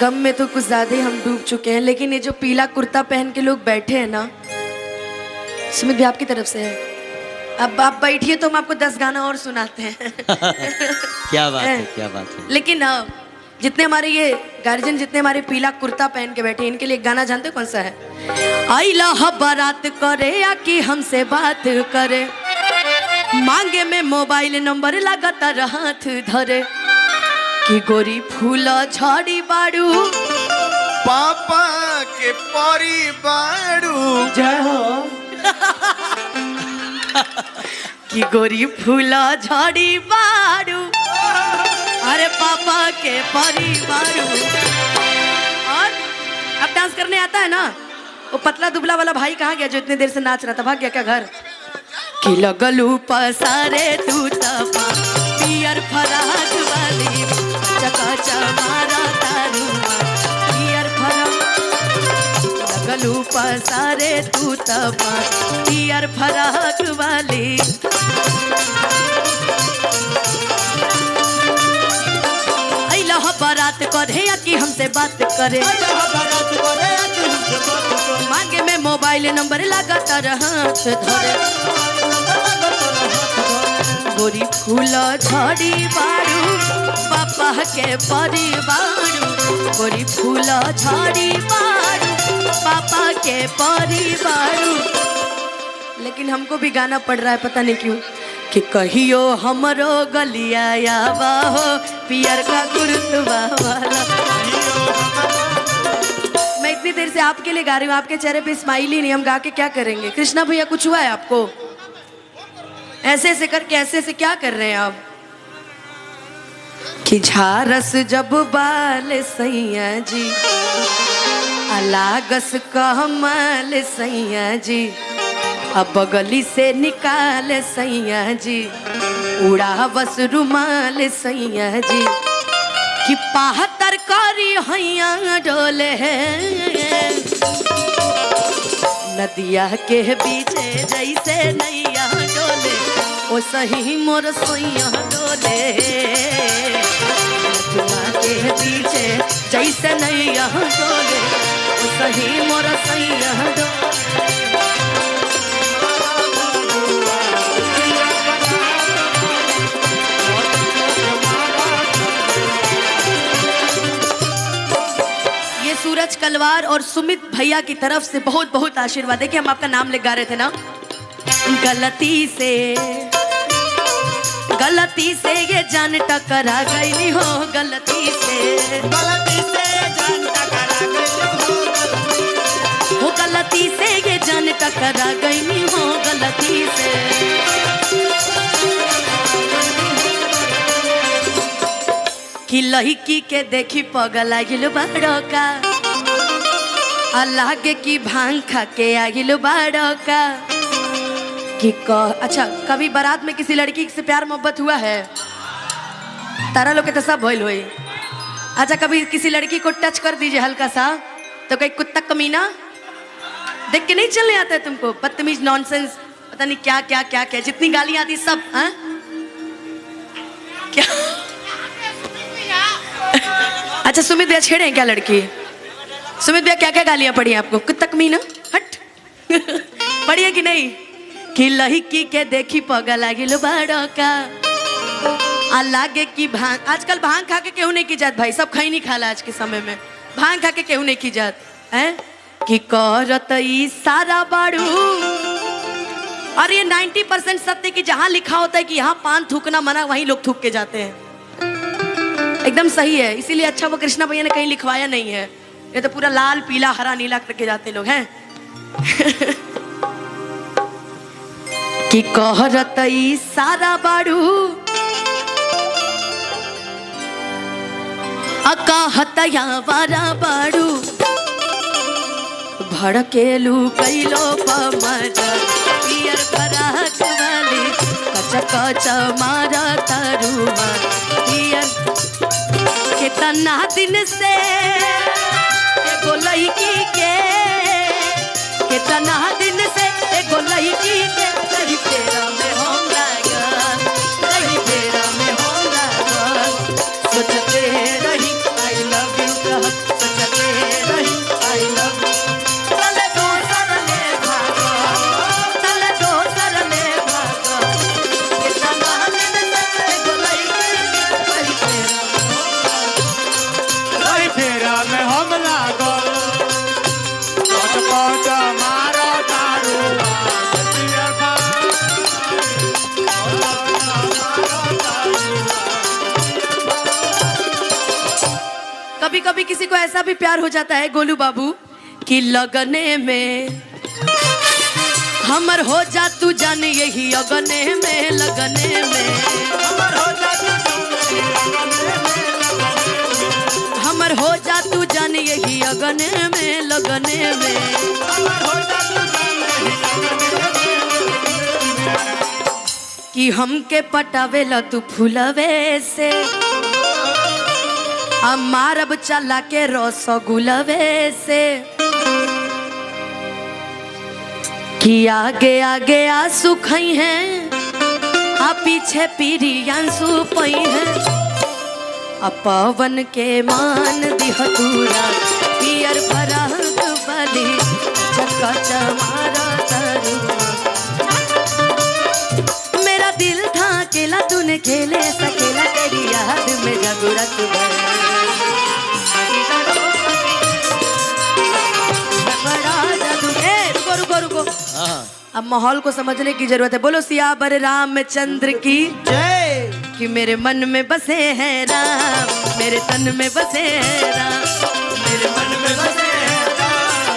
गम में तो कुछ ज्यादा ही हम डूब चुके हैं, लेकिन ये जो पीला कुर्ता पहन के लोग बैठे हैं ना, सुमित भी आपकी तरफ से है। अब आप बैठिए तो हम आपको 10 गाना और सुनाते हैं। क्या बात है, क्या बात है। लेकिन जितने हमारे ये गार्जियन, जितने हमारे पीला कुर्ता पहन के बैठे, इनके लिए एक गाना जानते हो कौन सा है? आइला बारात करे या कि हमसे बात करे, मांगे में मोबाइल नंबर लगातार हाथ धरे, कि गोरी फूला झाड़ी बाड़ू पापा के परिवारू जय हो। कि गोरी फूला झाड़ी बाड़ू, अरे पापा के परिवारू। और अब डांस करने आता है ना? वो पतला दुबला वाला भाई कहाँ गया जो इतने देर से नाच रहा था? भाग गया क्या घर? कि लगलू पसारे तू तपा पियर फराक वाली, चकाचा मारा तारुआ पियर फराक, लगलू पसारे तू तपा पियर फराक वाली। अइला बारात करे या कि हमसे बात करे, मांगे में मोबाइल नंबर लगातार हाथ धरे, गोरी फूला झाड़ी बाड़ू पापा के परिवारू, गोरी फूला झाड़ी बाड़ू पापा के परिवारू। लेकिन हमको भी गाना पड़ रहा है, पता नहीं क्यों, कि कहियो हमरो गलिया आवा हो पियर का कुर्तवा वाला। मैं इतनी देर से आपके लिए गा रही हूँ, आपके चेहरे पे स्माइल ही नहीं, हम गा के क्या करेंगे? कृष्णा भैया कुछ हुआ है आपको? ऐसे ऐसे करके ऐसे ऐसे क्या कर रहे हैं आप? कि झारस जब बाल सैया जी, अलागस कमल सैया जी, अब बगली से निकाल सैया जी, उड़ा बस रुमाल सैया जी, कि पाह तरकारी हैया डोले नदिया के बीचे जैसे नैया डोले, ओ सही मोर सैया डोले, नदिया के बीचे जैसे नैया डोले, ओ सही मोर सैया डोले। सूरज कलवार और सुमित भैया की तरफ से बहुत बहुत आशीर्वाद। देखिए हम आपका नाम लिख गा रहे थे ना, गलती से ये जान टकरा गई हो, गलती से जान टकरा गई हो, गलती से ये जान टकरा गई हो, गलती से। कि लड़की के देखी पगला गिल बाड़ो का, अल्लाह के की भांग खा के आगिल बाड़ो का। कि अच्छा, कभी बारात में किसी लड़की से प्यार मोहब्बत हुआ है? तारा लोग के तो सब भइल होई। अच्छा, कभी किसी लड़की को टच कर दीजिए हल्का सा, तो कहीं कुत्ता कमीना देख के नहीं चलने आता है तुमको? बदतमीज, नॉनसेंस, पता नहीं क्या क्या क्या क्या, जितनी गालियां आती सब। हाँ क्या? अच्छा, सुमित भैया छेड़े हैं क्या लड़की? सुमित भैया क्या क्या गालियां पड़ी हैं आपको? कुत्ता कमीना, हट। पड़ी है कि नहीं? कि लड़की के देखी पगल आगिल बाड़ो का, लागे की भांग। आजकल भांग खा के केहू नहीं की जात भाई, सब खई नहीं खाला आज के समय में, भांग खा के केहू नहीं की जात है। कि करत ई सारा बाड़ू, और ये 90% सत्य कि जहां लिखा होता है कि यहाँ पान थूकना मना, वहीं लोग थूक के जाते हैं। एकदम सही है, इसीलिए अच्छा वो कृष्णा भैया ने कहीं लिखवाया नहीं है, ये तो पूरा लाल पीला हरा नीला करके जाते लोग हैं। कि कहरत ई सारा बाड़ू, अकाहत या वारा बाड़ू, भड़केलू कैलो पमजा पियर फराक वाली, कच कच मारा तरुआ पियर। कितना दिन से एगो लड़की के, कितना दिन से एगो लड़की के, कहीं फेरा में हम लागल, कहीं फेरा में हम लागल, सोचते रही आई लव यू कहत। कभी कभी किसी को ऐसा भी प्यार हो जाता है गोलू बाबू कि लगने में हमर हो जा तू जान यही अगने में लगने में हमर हो जा तू जान यही अगने में लगने में कि हमके पटावेला तू फूलवे से मारब चला के रसगुलवे से कि आगे आगे आंसू खई हैं आ पीछे पीरी आंसू पई हैं आ पवन के मान दिहतूरा पियर फराग बली चक्का चमारा तरुआ मेरा दिल था अकेला तूने खेले सकेला तेरी याद में जगुरत रुको अब माहौल को समझने की जरूरत है। बोलो सियावर रामचंद्र की जय। कि मेरे मन में बसे हैं राम मेरे तन में बसे हैं राम मेरे मन में बसे